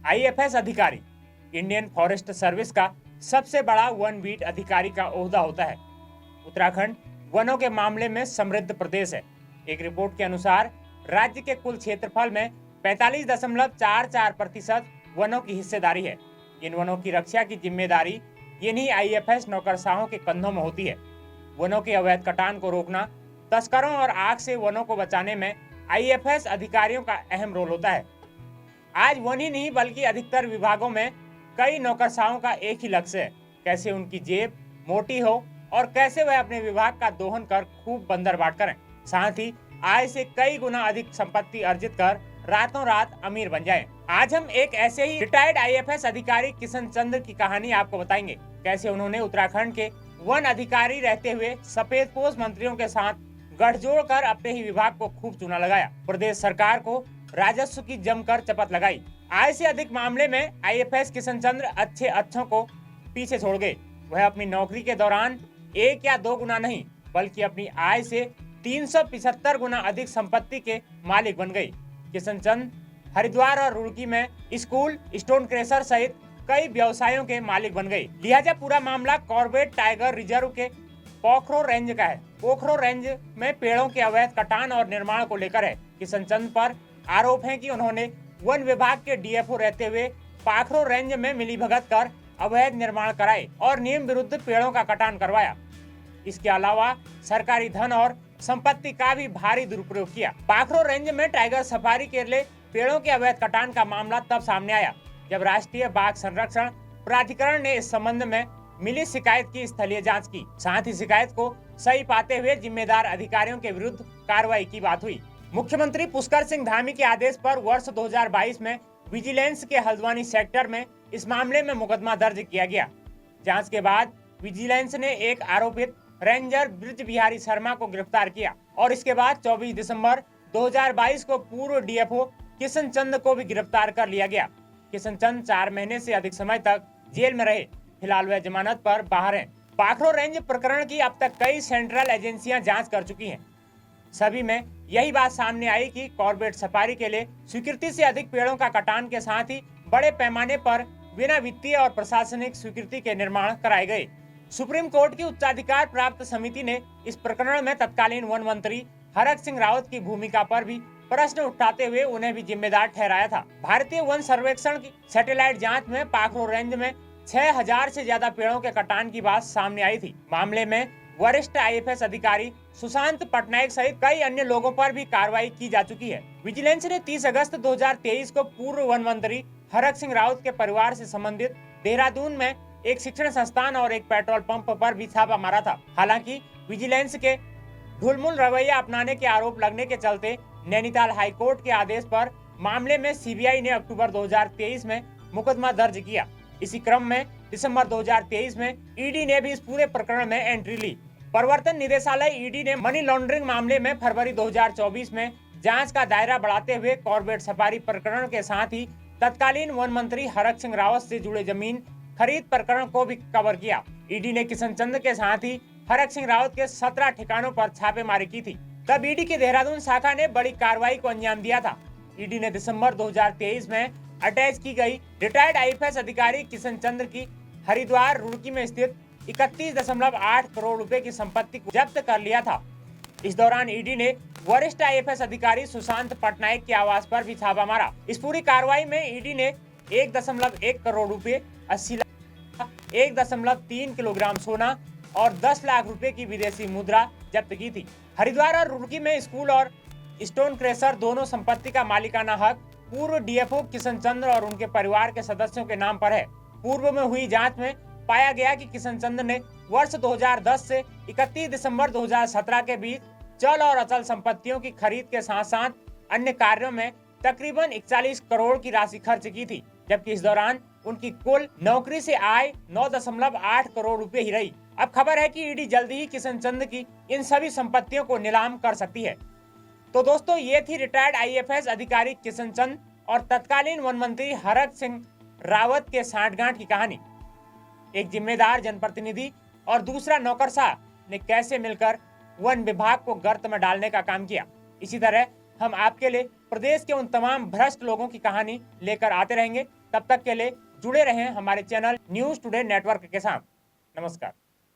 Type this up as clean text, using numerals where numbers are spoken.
IFS अधिकारी Indian forest service का सबसे बड़ा वन बीट अधिकारी का ओहदा होता है। उत्तराखंड वनों के मामले में समृद्ध प्रदेश है। एक रिपोर्ट के अनुसार राज्य के कुल क्षेत्रफल में 45.44% वनों की हिस्सेदारी है। इन वनों की रक्षा की जिम्मेदारी इन्हीं आईएफएस नौकरशाहों के कंधों में होती है। वनों के अवैध कटान को रोकना, तस्करों और आग से वनों को बचाने में आईएफएस अधिकारियों का अहम रोल होता है। आज वन ही नहीं बल्कि अधिकतर विभागों में कई नौकरशाहों का एक ही लक्ष्य है, कैसे उनकी जेब मोटी हो और कैसे वह अपने विभाग का दोहन कर खूब बंदरबाट करें, साथ ही आय से कई गुना अधिक संपत्ति अर्जित कर रातों रात अमीर बन जाएं। आज हम एक ऐसे ही रिटायर्ड आईएफएस अधिकारी किशन चंद्र की कहानी आपको बताएंगे, कैसे उन्होंने उत्तराखंड के वन अधिकारी रहते हुए सफेदपोश मंत्रियों के साथ गठजोड़ कर अपने ही विभाग को खूब चूना लगाया, प्रदेश सरकार को राजस्व की जमकर चपत लगाई। आय से अधिक मामले में आईएफएस किशन चंद्र अच्छों को पीछे छोड़ गए। वह अपनी नौकरी के दौरान 1 या 2 गुना नहीं बल्कि अपनी आय से 375 गुना अधिक संपत्ति के मालिक बन गए। किशन चंद्र हरिद्वार और रुड़की में स्कूल, स्टोन क्रेशर सहित कई व्यवसायों के मालिक बन गए। लिहाजा पूरा मामला कॉर्बेट टाइगर रिजर्व के पोखरो रेंज का है। पोखरो रेंज में पेड़ों के अवैध कटान और निर्माण को लेकर है। किशन चंद्र पर आरोप है कि उन्होंने वन विभाग के डीएफओ रहते हुए पोखरो रेंज में मिलीभगत कर अवैध निर्माण कराए और नियम विरुद्ध पेड़ों का कटान करवाया। इसके अलावा सरकारी धन और संपत्ति का भी भारी दुरुपयोग किया। पोखरो रेंज में टाइगर सफारी के लिए पेड़ों के अवैध कटान का मामला तब सामने आया जब राष्ट्रीय बाघ संरक्षण प्राधिकरण ने इस संबंध में मिली शिकायत की स्थलीय जांच की। साथ ही शिकायत को सही पाते हुए जिम्मेदार अधिकारियों के विरुद्ध कार्रवाई की बात हुई। मुख्यमंत्री पुष्कर सिंह धामी के आदेश पर वर्ष 2022 में विजिलेंस के हल्द्वानी सेक्टर में इस मामले में मुकदमा दर्ज किया गया। जांच के बाद विजिलेंस ने एक आरोपित रेंजर ब्रिज बिहारी शर्मा को गिरफ्तार किया और इसके बाद 24 दिसंबर 2022 को पूर्व डीएफओ किशन चंद्र को भी गिरफ्तार कर लिया गया। किशन चंद्र 4 महीने से अधिक समय तक जेल में रहे। फिलहाल वह जमानत पर बाहर हैं। पोखरो रेंज प्रकरण की अब तक कई सेंट्रल एजेंसियां जांच कर चुकी हैं। सभी में यही बात सामने आई कि कॉर्बेट सफारी के लिए स्वीकृति से अधिक पेड़ों का कटान के साथ ही बड़े पैमाने पर बिना वित्तीय और प्रशासनिक स्वीकृति के निर्माण कराए गए। सुप्रीम कोर्ट की उच्चाधिकार प्राप्त समिति ने इस प्रकरण में तत्कालीन वन मंत्री हरक सिंह रावत की भूमिका पर भी प्रश्न उठाते हुए उन्हें भी जिम्मेदार ठहराया था। भारतीय वन सर्वेक्षण की सैटेलाइट जांच में पोखरो रेंज में 6000 से ज्यादा पेड़ों के कटान की बात सामने आई थी। मामले में वरिष्ठ आईएफएस अधिकारी सुशांत पटनायक सहित कई अन्य लोगों पर भी कार्रवाई की जा चुकी है। विजिलेंस ने 30 अगस्त 2023 को पूर्व वन मंत्री हरक सिंह रावत के परिवार से संबंधित देहरादून में एक शिक्षण संस्थान और एक पेट्रोल पंप पर भी छापा मारा था। हालांकि विजिलेंस के ढुलमुल रवैया अपनाने के आरोप लगने के चलते नैनीताल हाईकोर्ट के आदेश पर मामले में सीबीआई ने अक्टूबर 2023 में मुकदमा दर्ज किया। इसी क्रम में दिसंबर 2023 में ईडी ने भी इस पूरे प्रकरण में एंट्री ली। प्रवर्तन निदेशालय ईडी ने मनी लॉन्ड्रिंग मामले में फरवरी 2024 में जांच का दायरा बढ़ाते हुए कॉर्बेट सफारी प्रकरण के साथ ही तत्कालीन वन मंत्री हरक सिंह रावत से जुड़े जमीन खरीद प्रकरण को भी कवर किया। ईडी ने किशन चंद्र के साथ ही हरक सिंह रावत के 17 ठिकानों पर छापेमारी की थी। तब ईडी की देहरादून शाखा ने बड़ी कार्रवाई को अंजाम दिया था। ईडी ने दिसंबर 2023 में अटैच की गई रिटायर्ड आईएफएस अधिकारी किशन चंद्र की हरिद्वार रुड़की में स्थित 31.8 करोड़ रुपए की संपत्ति को जब्त कर लिया था। इस दौरान ईडी ने वरिष्ठ आईएफएस अधिकारी सुशांत पटनायक के आवास पर भी छापा मारा। इस पूरी कार्रवाई में ईडी ने 1.1 करोड़ रुपए, 80 लाख, 1.3 किलोग्राम सोना और 10 लाख रुपए की विदेशी मुद्रा जब्त की थी। हरिद्वार और रुड़की में स्कूल और स्टोन क्रेशर दोनों संपत्ति का मालिकाना हक पूर्व डीएफओ किशन चंद्र और उनके परिवार के सदस्यों के नाम पर है। पूर्व में हुई जांच में पाया गया कि किशन चंद्र ने वर्ष 2010 से 31 दिसंबर 2017 के बीच चल और अचल संपत्तियों की खरीद के साथ साथ अन्य कार्यों में तकरीबन 41 करोड़ की राशि खर्च की थी, जबकि इस दौरान उनकी कुल नौकरी से आय 9.8 करोड़ रुपए ही रही। अब खबर है कि ईडी जल्दी ही किशन चंद्र की इन सभी संपत्तियों को नीलाम कर सकती है। तो दोस्तों, ये थी रिटायर्ड आईएफएस अधिकारी किशन चंद्र और तत्कालीन वन मंत्री हरक सिंह रावत के सांठगांठ की कहानी। एक जिम्मेदार जनप्रतिनिधि और दूसरा नौकरशाह ने कैसे मिलकर वन विभाग को गर्त में डालने का काम किया। इसी तरह हम आपके लिए प्रदेश के उन तमाम भ्रष्ट लोगों की कहानी लेकर आते रहेंगे। तब तक के लिए जुड़े रहें हमारे चैनल न्यूज टुडे नेटवर्क के साथ। नमस्कार।